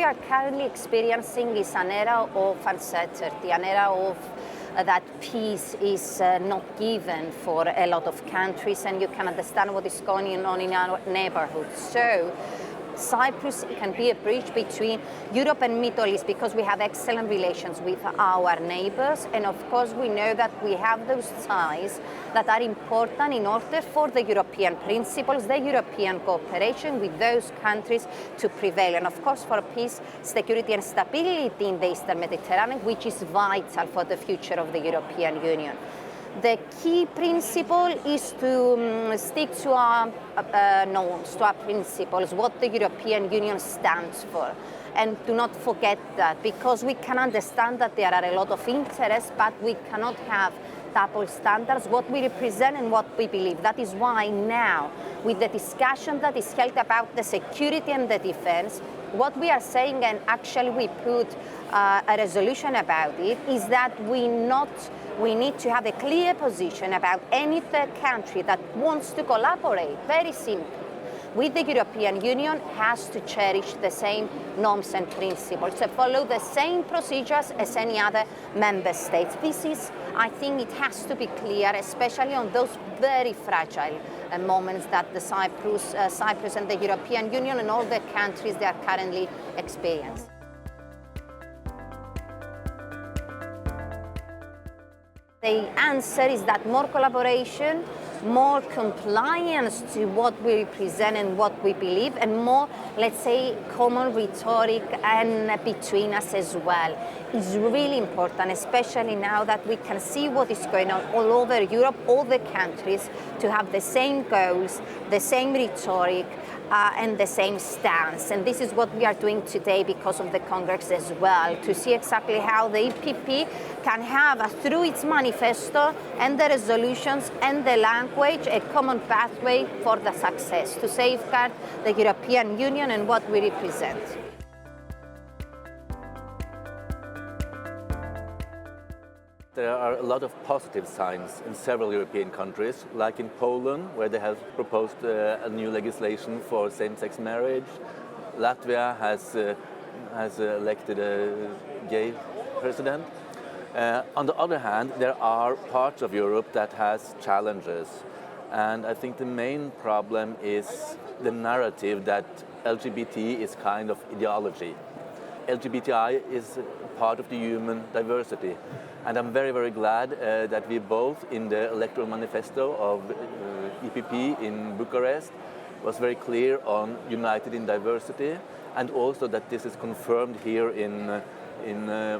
we are currently experiencing is an era of uncertainty, an era of that peace is not given for a lot of countries, and you can understand what is going on in our neighborhood. So Cyprus can be a bridge between Europe and Middle East because we have excellent relations with our neighbors, and of course we know that we have those ties that are important in order for the European principles, the European cooperation with those countries to prevail, and of course for peace, security and stability in the Eastern Mediterranean, which is vital for the future of the European Union. The key principle is to stick to our norms, to our principles, what the European Union stands for. And do not forget that, because we can understand that there are a lot of interests, but we cannot have double standards, what we represent and what we believe. That is why now, with the discussion that is held about the security and the defense, what we are saying, and actually we put a resolution about it, is that we need to have a clear position about any third country that wants to collaborate, very simply, with the European Union has to cherish the same norms and principles, to follow the same procedures as any other member states. This is, I think it has to be clear, especially on those very fragile moments that the Cyprus and the European Union and all the countries they are currently experiencing. The answer is that more collaboration, more compliance to what we represent and what we believe, and more, let's say, common rhetoric and between us as well is really important, especially now that we can see what is going on all over Europe, all the countries, to have the same goals, the same rhetoric, and the same stance. And this is what we are doing today because of the Congress as well, to see exactly how the EPP can have, through its manifesto and the resolutions and the language, a common pathway for the success, to safeguard the European Union and what we represent. There are a lot of positive signs in several European countries, like in Poland, where they have proposed a new legislation for same-sex marriage. Latvia has elected a gay president. On the other hand, there are parts of Europe that has challenges. And I think the main problem is the narrative that LGBT is kind of ideology. LGBTI is part of the human diversity. And I'm very, very glad that we both, in the electoral manifesto of EPP in Bucharest, was very clear on united in diversity, and also that this is confirmed here in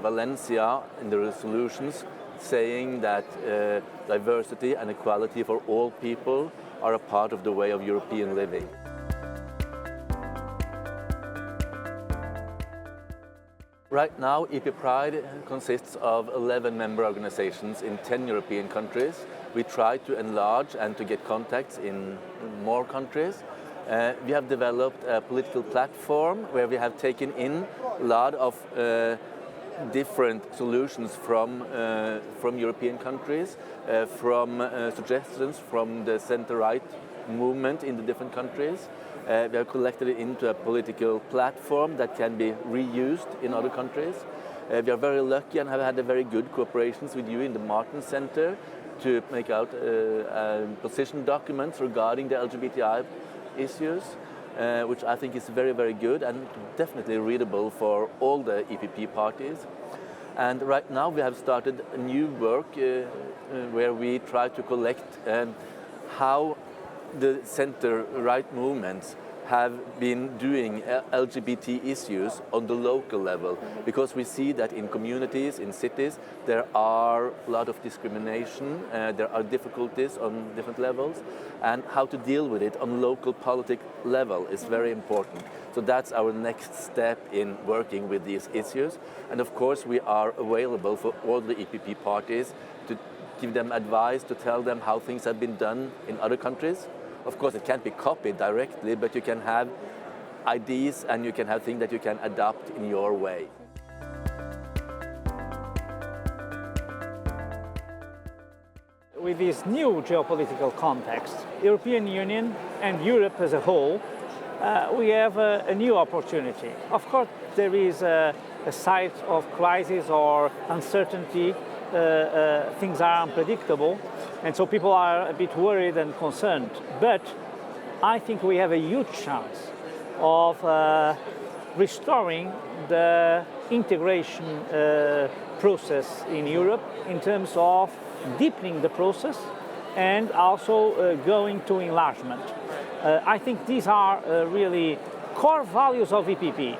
Valencia in the resolutions, saying that diversity and equality for all people are a part of the way of European living. Right now, EP Pride consists of 11 member organizations in 10 European countries. We try to enlarge and to get contacts in more countries. We have developed a political platform where we have taken in a lot of different solutions from European countries, from suggestions from the center-right movement in the different countries. We have collected it into a political platform that can be reused in other countries. We are very lucky and have had a very good cooperations with you in the Martens Center to make out position documents regarding the LGBTI issues, which I think is very, very good and definitely readable for all the EPP parties. And right now we have started a new work where we try to collect how the center-right movements have been doing LGBT issues on the local level, because we see that in communities, in cities, there are a lot of discrimination, there are difficulties on different levels, and how to deal with it on local politic level is very important. So that's our next step in working with these issues. And of course we are available for all the EPP parties to give them advice, to tell them how things have been done in other countries. Of course, it can't be copied directly, but you can have ideas and you can have things that you can adapt in your way. With this new geopolitical context, the European Union and Europe as a whole we have a new opportunity. Of course, there is a side of crisis or uncertainty. Things are unpredictable, and so people are a bit worried and concerned. But I think we have a huge chance of restoring the integration process in Europe in terms of deepening the process and also going to enlargement. I think these are really core values of EPP.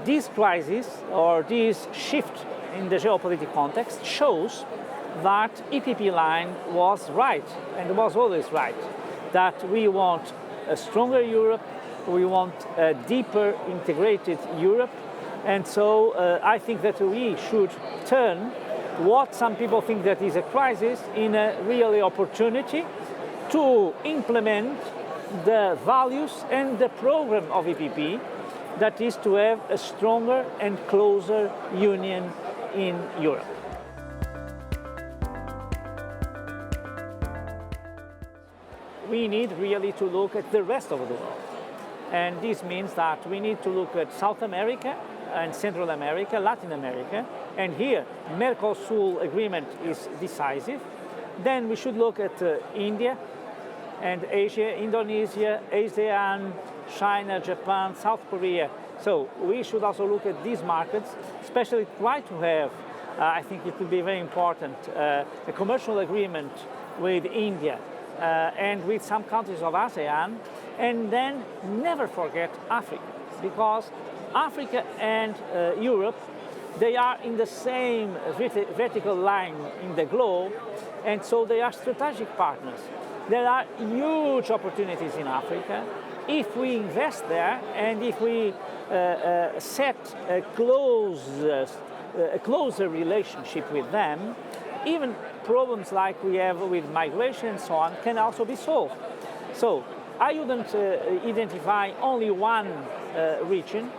This crisis or this shift in the geopolitical context shows that EPP line was right and was always right, that we want a stronger Europe, we want a deeper integrated Europe, and so I think that we should turn what some people think that is a crisis in a really opportunity to implement the values and the program of EPP, that is to have a stronger and closer union in Europe. We need really to look at the rest of the world. And this means that we need to look at South America and Central America, Latin America, and here Mercosur agreement is decisive. Then we should look at India and Asia, Indonesia, ASEAN, China, Japan, South Korea. So we should also look at these markets, especially try to have, I think it will be very important, a commercial agreement with India and with some countries of ASEAN, and then never forget Africa, because Africa and Europe, they are in the same vertical line in the globe, and so they are strategic partners. There are huge opportunities in Africa. If we invest there and if we set a closer relationship with them, even problems like we have with migration and so on can also be solved. So I wouldn't identify only one region.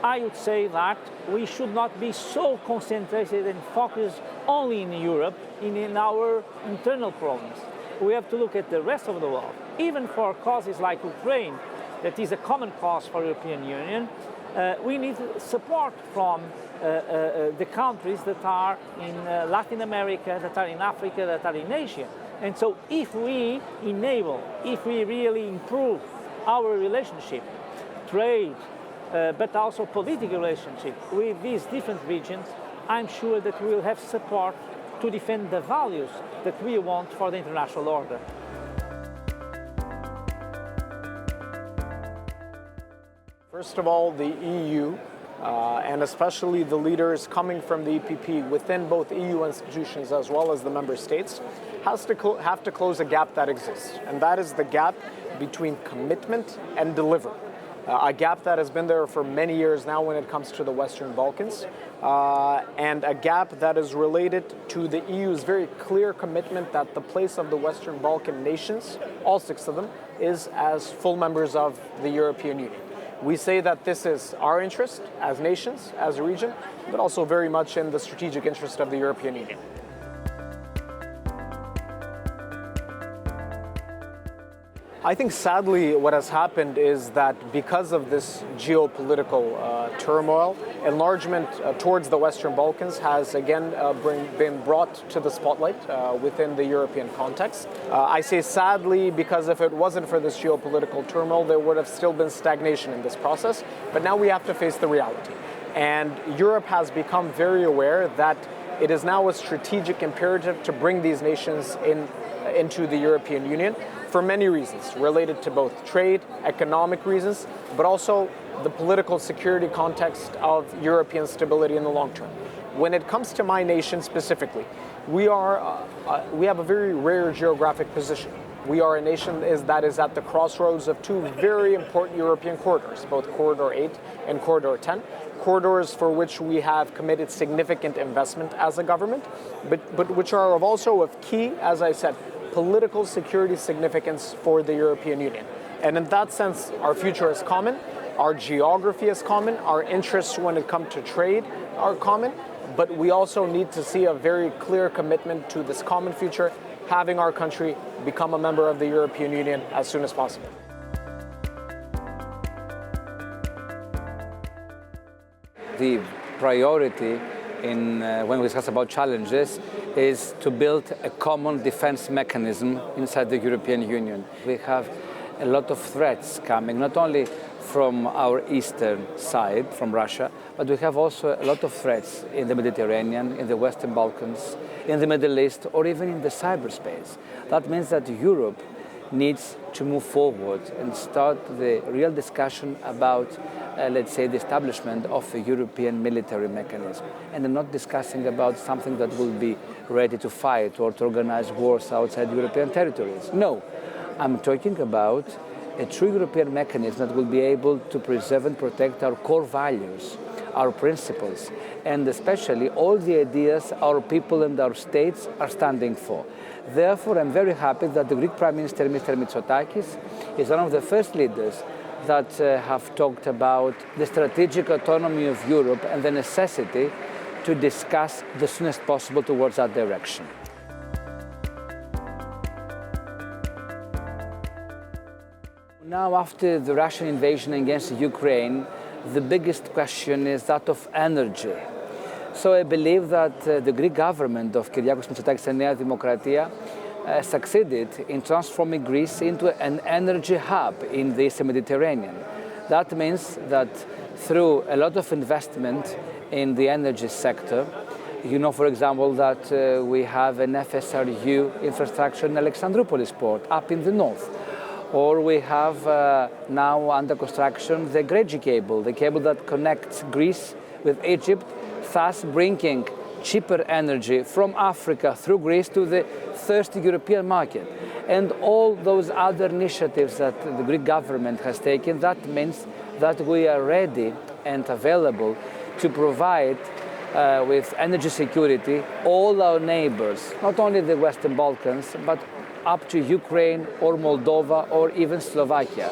I would say that we should not be so concentrated and focused only in Europe, in our internal problems. We have to look at the rest of the world. Even for causes like Ukraine, that is a common cause for the European Union, we need support from the countries that are in Latin America, that are in Africa, that are in Asia. And so if we enable, if we really improve our relationship, trade, but also political relationship with these different regions, I'm sure that we will have support to defend the values that we want for the international order. First of all, the EU, and especially the leaders coming from the EPP within both EU institutions as well as the member states, have to close a gap that exists, and that is the gap between commitment and delivery. A gap that has been there for many years now when it comes to the Western Balkans, and a gap that is related to the EU's very clear commitment that the place of the Western Balkan nations, all 6 of them, is as full members of the European Union. We say that this is our interest as nations, as a region, but also very much in the strategic interest of the European Union. I think sadly what has happened is that because of this geopolitical turmoil, enlargement towards the Western Balkans has again been brought to the spotlight within the European context. I say sadly because if it wasn't for this geopolitical turmoil, there would have still been stagnation in this process. But now we have to face the reality. And Europe has become very aware that it is now a strategic imperative to bring these nations into the European Union, for many reasons, related to both trade, economic reasons, but also the political security context of European stability in the long term. When it comes to my nation specifically, we have a very rare geographic position. We are a nation that is at the crossroads of 2 very important European corridors, both Corridor 8 and Corridor 10, corridors for which we have committed significant investment as a government, but which are also of key, as I said, political security significance for the European Union. And in that sense, our future is common, our geography is common, our interests when it comes to trade are common, but we also need to see a very clear commitment to this common future, having our country become a member of the European Union as soon as possible. the priority when we discuss about challenges is to build a common defense mechanism inside the European Union. We have a lot of threats coming, not only from our eastern side, from Russia, but we have also a lot of threats in the Mediterranean, in the Western Balkans, in the Middle East, or even in the cyberspace. That means that Europe needs to move forward and start the real discussion about, let's say, the establishment of a European military mechanism. And I'm not discussing about something that will be ready to fight or to organize wars outside European territories. No, I'm talking about a true European mechanism that will be able to preserve and protect our core values, our principles, and especially all the ideas our people and our states are standing for. Therefore, I'm very happy that the Greek Prime Minister, Mr. Mitsotakis, is one of the first leaders that have talked about the strategic autonomy of Europe and the necessity to discuss the soonest possible towards that direction. Now, after the Russian invasion against Ukraine, the biggest question is that of energy. So I believe that the Greek government of Kyriakos Mitsotakis and Nea Dimokratia succeeded in transforming Greece into an energy hub in the Eastern Mediterranean. That means that through a lot of investment in the energy sector, you know, for example, that we have an FSRU infrastructure in Alexandroupolis port up in the north. Or we have now under construction the Greci cable, the cable that connects Greece with Egypt, thus bringing cheaper energy from Africa through Greece to the thirsty European market. And all those other initiatives that the Greek government has taken, that means that we are ready and available to provide with energy security all our neighbors, not only the Western Balkans, but up to Ukraine or Moldova or even Slovakia.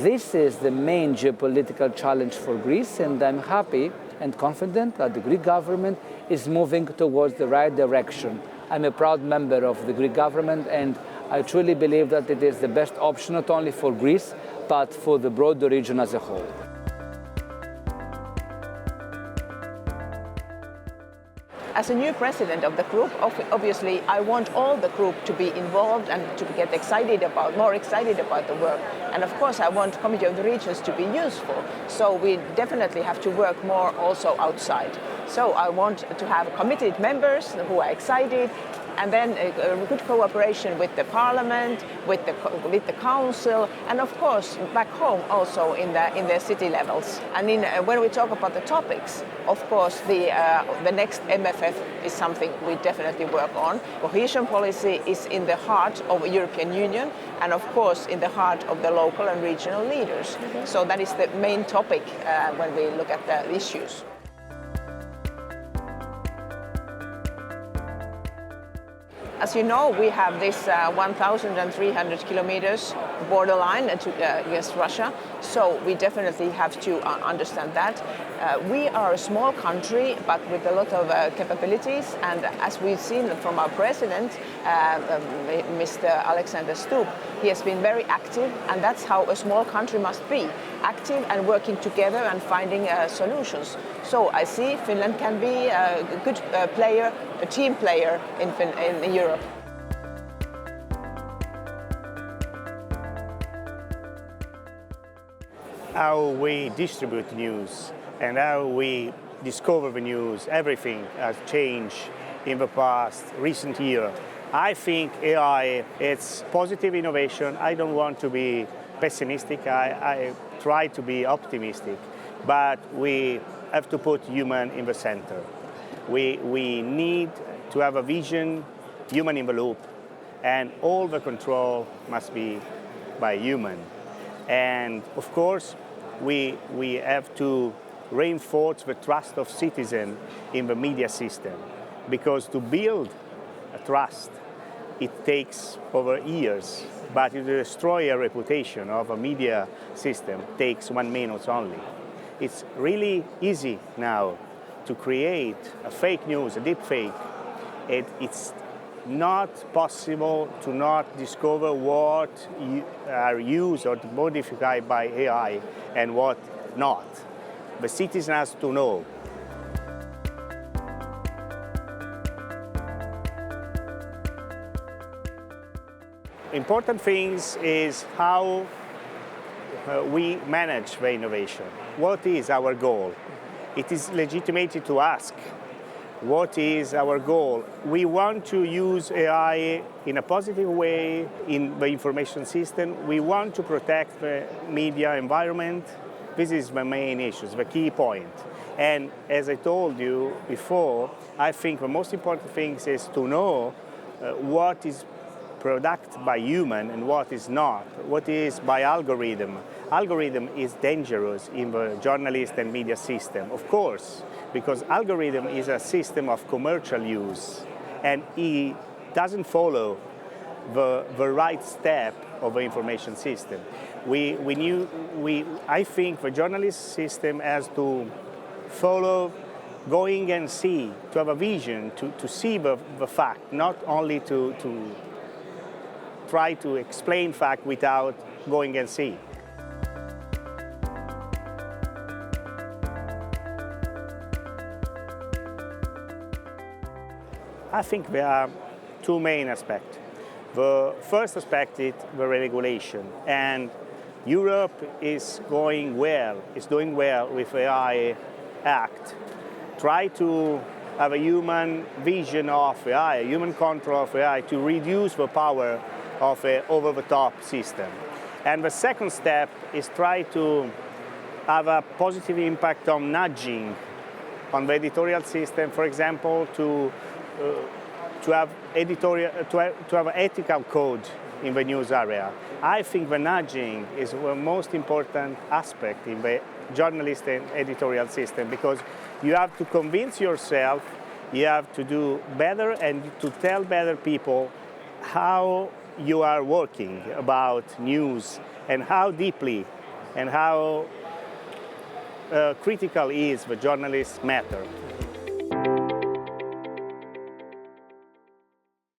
This is the main geopolitical challenge for Greece, and I'm happy and confident that the Greek government is moving towards the right direction. I'm a proud member of the Greek government, and I truly believe that it is the best option not only for Greece, but for the broader region as a whole. As a new president of the group, obviously I want all the group to be involved and to get more excited about the work. And of course I want Committee of the Regions to be useful. So we definitely have to work more also outside. So I want to have committed members who are excited, and then a good cooperation with the Parliament, with the Council, and of course back home also in the city levels. And when we talk about the topics, of course the next MFF is something we definitely work on. Cohesion policy is in the heart of the European Union, and of course in the heart of the local and regional leaders. Mm-hmm. So that is the main topic when we look at the issues. As you know, we have this 1,300 kilometers borderline against Russia, so we definitely have to understand that. We are a small country, but with a lot of capabilities, and as we've seen from our president, Mr. Alexander Stubb, he has been very active, and that's how a small country must be, active and working together and finding solutions. So I see Finland can be a good player, a team player in Europe. How we distribute news and how we discover the news, everything has changed in the past recent year. I think AI, it's positive innovation. I don't want to be pessimistic. I try to be optimistic, but we have to put human in the center. We need to have a vision, human in the loop, and all the control must be by human. And of course, we have to reinforce the trust of citizens in the media system, because to build a trust, it takes over years, but to destroy a reputation of a media system takes 1 minute only. It's really easy now to create a fake news, a deep fake. It's not possible to not discover what are used or modified by AI and what not. The citizen has to know important things is how we manage the innovation. What is our goal? It is legitimate to ask, what is our goal? We want to use AI in a positive way in the information system. We want to protect the media environment. This is the main issue, the key point. And as I told you before, I think the most important thing is to know what is product by human and what is not, what is by algorithm. Algorithm is dangerous in the journalist and media system, of course, because algorithm is a system of commercial use and it doesn't follow the right step of the information system. I think the journalist system has to follow going and see, to have a vision, to see the fact, not only to try to explain fact without going and see. I think there are two main aspects. The first aspect is the regulation, and Europe is doing well with the AI Act. Try to have a human vision of AI, a human control of AI to reduce the power of an over-the-top system. And the second step is try to have a positive impact on nudging on the editorial system, for example, to have an ethical code in the news area. I think the nudging is the most important aspect in the journalist and editorial system, because you have to convince yourself, you have to do better and to tell better people how you are working about news and how deeply and how critical is the journalist matter.